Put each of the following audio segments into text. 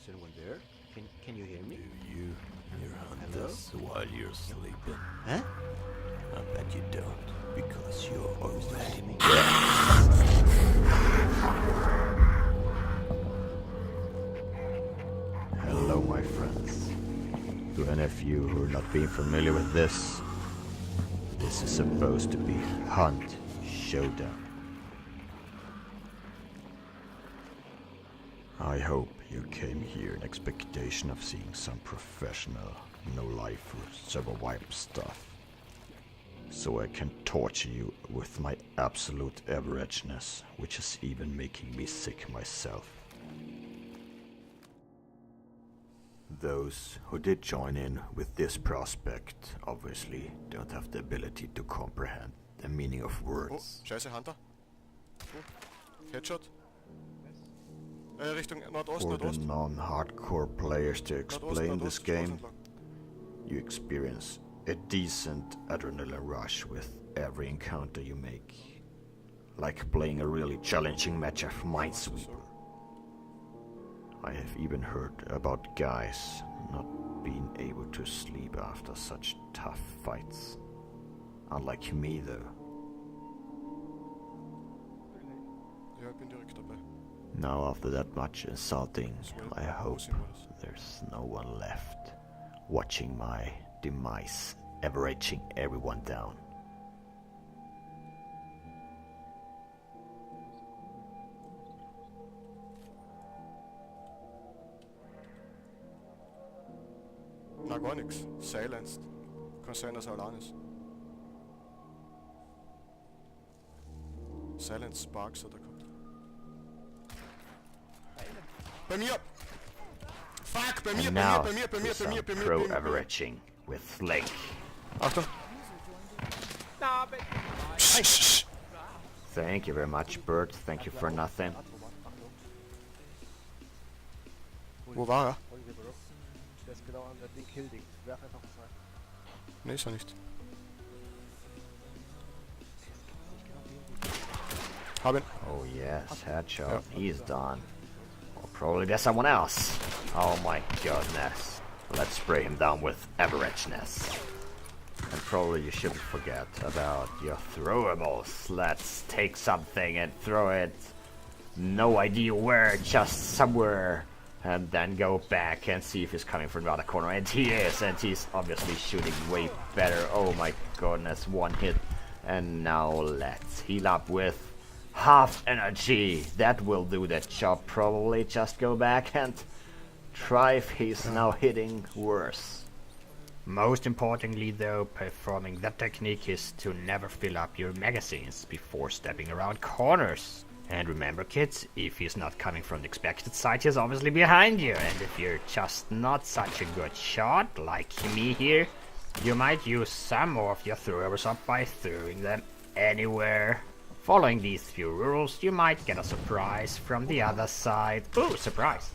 Is anyone there? Can you hear me? Do you hear hunt Hello? us while you're sleeping? Huh? I bet you don't, because you're already Hello, my friends. To any of you who are not being familiar with this is supposed to be Hunt Showdown. I hope you came here in expectation of seeing some professional, no-life or server-wipe stuff, so I can torture you with my absolute averageness, which is even making me sick myself. Those who did join in with this prospect obviously don't have the ability to comprehend the meaning of words. Scheiße, Hunter. Headshot. Richtung Nordost, For the Nordost. non-hardcore players to explain this game, you experience a decent adrenaline rush with every encounter you make, like playing a really challenging match of Minesweeper. I have even heard about guys not being able to sleep after such tough fights. Unlike me though. Ja, ich bin direkt dabei. Now after that much insulting, I hope Sehen wir das. there's no one left watching my demise, averaging everyone down. Na, gar nix. Silenced. Kann sein, dass er allein ist. Silence Sparks hat er gehabt. Bei mir! Fuck! Bei mir, And bei now mir, bei mir, for bei mir, bei some mir, pro bei mir. averaging with Link. Achtung! Shh. Thank you very much, Bert. Thank you for nothing. Wo war er? Der ist genau an der Ding-Kill-Ding. Werf einfach was rein. Ne, ist er nicht. Hab ihn. Oh yes, headshot. He's done. Or probably there's someone else. Oh my goodness. Let's spray him down with averageness. And probably you shouldn't forget about your throwables. Let's take something and throw it. No idea where, just somewhere. And then go back and see if he's coming from the other corner. And he is, and he's obviously shooting way better. Oh my goodness, one hit. And now let's heal up with half energy. That will do the job. Probably just go back and try if he's now hitting worse. Most importantly though, performing that technique is to never fill up your magazines before stepping around corners. And remember kids, if he's not coming from the expected side, he's obviously behind you. And if you're just not such a good shot, like me here, you might use some more of your throwers up by throwing them anywhere. Following these few rules, you might get a surprise from the other side. Ooh, surprise!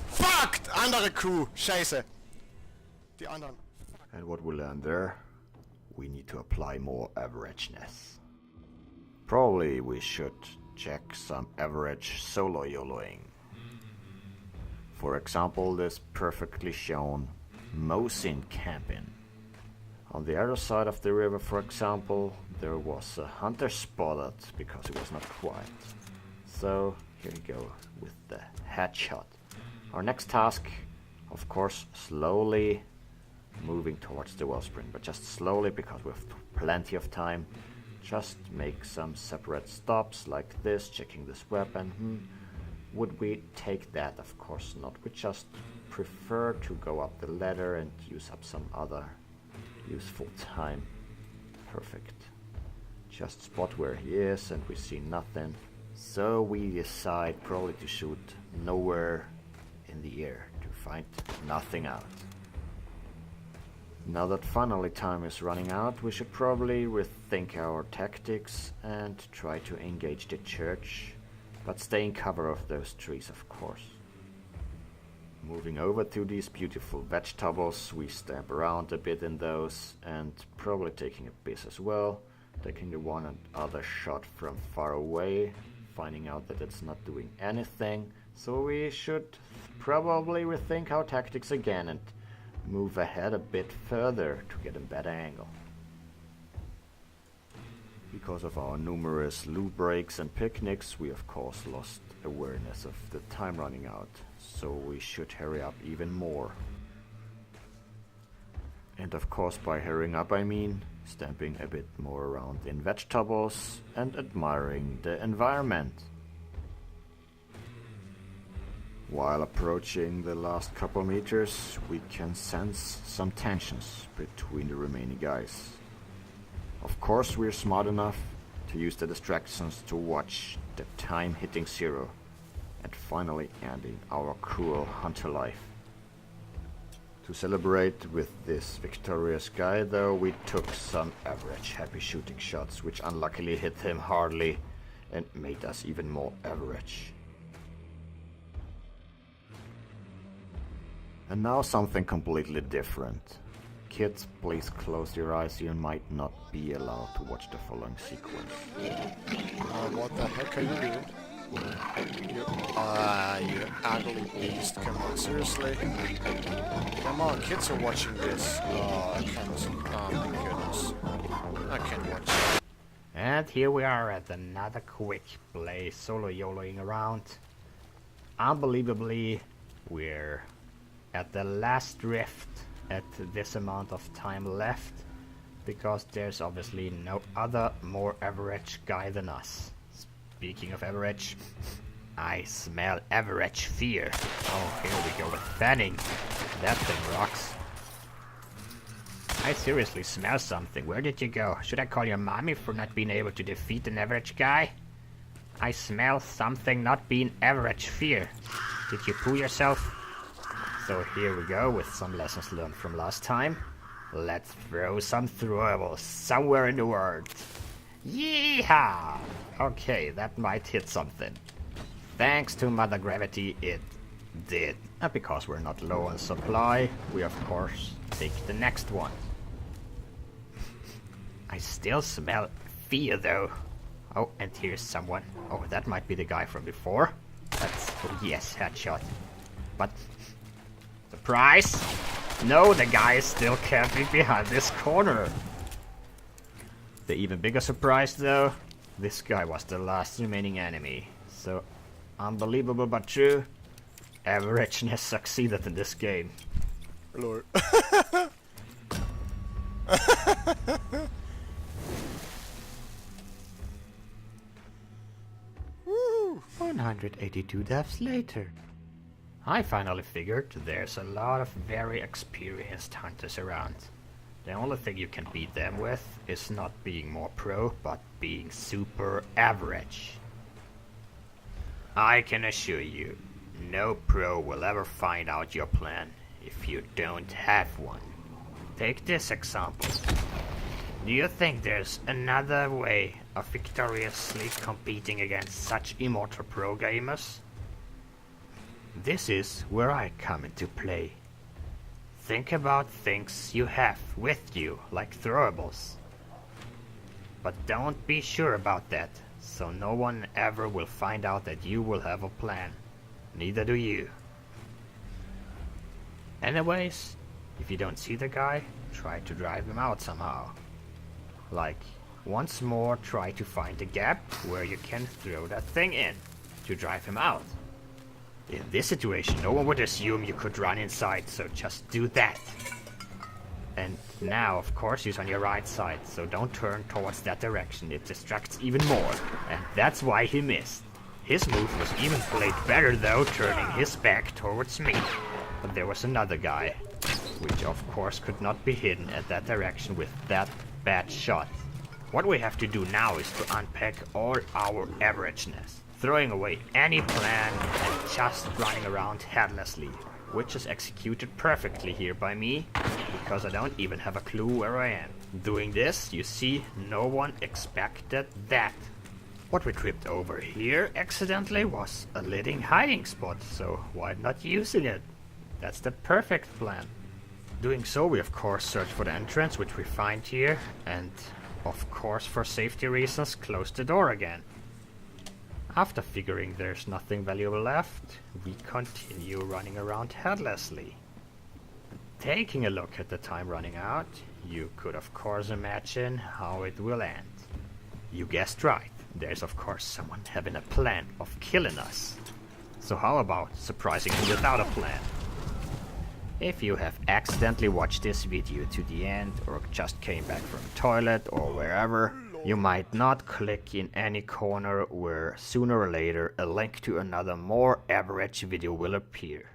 Fuck! Andere Crew! Scheiße! Die anderen. And what we learned there? We need to apply more averageness. Probably we should check some average solo YOLOing. For example, this perfectly shown Mosin camping. On the other side of the river, for example, there was a hunter spotted because it was not quiet. So here we go with the headshot. Our next task, of course, slowly moving towards the wellspring, but just slowly because we have plenty of time. Just make some separate stops like this, checking this weapon. Would we take that? Of course not. We just prefer to go up the ladder and use up some other useful time. Perfect. Just spot where he is and we see nothing. So we decide probably to shoot nowhere in the air to find nothing out. Now that finally time is running out, we should probably rethink our tactics and try to engage the church, but stay in cover of those trees, of course. Moving over to these beautiful vegetables, we stamp around a bit in those and probably taking a piece as well, taking the one and other shot from far away, finding out that it's not doing anything, so we should probably rethink our tactics again and move ahead a bit further to get a better angle. Because of our numerous loo breaks and picnics, we of course lost awareness of the time running out, so we should hurry up even more. And of course, by hurrying up I mean stamping a bit more around in vegetables and admiring the environment. While approaching the last couple meters, we can sense some tensions between the remaining guys. Of course, we're smart enough to use the distractions to watch the time hitting zero and finally ending our cruel hunter life. To celebrate with this victorious guy, though, we took some average happy shooting shots, which unluckily hit him hardly and made us even more average. And now something completely different. Kids, please close your eyes. You might not be allowed to watch the following sequence. What the heck are you doing? You ugly beast. Come on, seriously? Come on, kids are watching this. Oh, I can't. Oh my goodness. I can't watch it. And here we are at another quick play, solo YOLOing around. Unbelievably, we're at the last rift at this amount of time left, because there's obviously no other more average guy than us. Speaking of average, I smell average fear. Oh, here we go with fanning. That thing rocks. I seriously smell something. Where did you go? Should I call your mommy for not being able to defeat an average guy? I smell something not being average fear. Did you poo yourself? So here we go with some lessons learned from last time. Let's throw some throwables somewhere in the world. Yeehaw! Okay, that might hit something. Thanks to Mother Gravity, it did. And because we're not low on supply, we of course take the next one. I still smell fear though. Oh, and here's someone. Oh, that might be the guy from before. That's, oh yes, headshot. But surprise! No, the guy is still camping behind this corner. The even bigger surprise though, this guy was the last remaining enemy. So, unbelievable but true, Averageness succeeded in this game. Lord. 182 deaths later. I finally figured there's a lot of very experienced hunters around. The only thing you can beat them with is not being more pro, but being super average. I can assure you, no pro will ever find out your plan if you don't have one. Take this example. Do you think there's another way of victoriously competing against such immortal pro gamers? This is where I come into play. Think about things you have with you, like throwables. But don't be sure about that, so no one ever will find out that you will have a plan. Neither do you. Anyways, if you don't see the guy, try to drive him out somehow. Like, once more try to find a gap where you can throw that thing in to drive him out. In this situation, no one would assume you could run inside, so just do that. And now, of course, he's on your right side, so don't turn towards that direction. It distracts even more, and that's why he missed. His move was even played better though, turning his back towards me. But there was another guy, which of course could not be hidden at that direction with that bad shot. What we have to do now is to unpack all our averageness, throwing away any plan and just running around headlessly, which is executed perfectly here by me, because I don't even have a clue where I am. Doing this, you see, no one expected that. What we tripped over here accidentally was a leading hiding spot, so why not using it? That's the perfect plan. Doing so, we of course search for the entrance, which we find here, and of course for safety reasons close the door again. After figuring there's nothing valuable left, we continue running around headlessly. Taking a look at the time running out, you could of course imagine how it will end. You guessed right, there's of course someone having a plan of killing us. So how about surprising him without a plan? If you have accidentally watched this video to the end or just came back from the toilet or wherever, you might not click in any corner where sooner or later a link to another more average video will appear.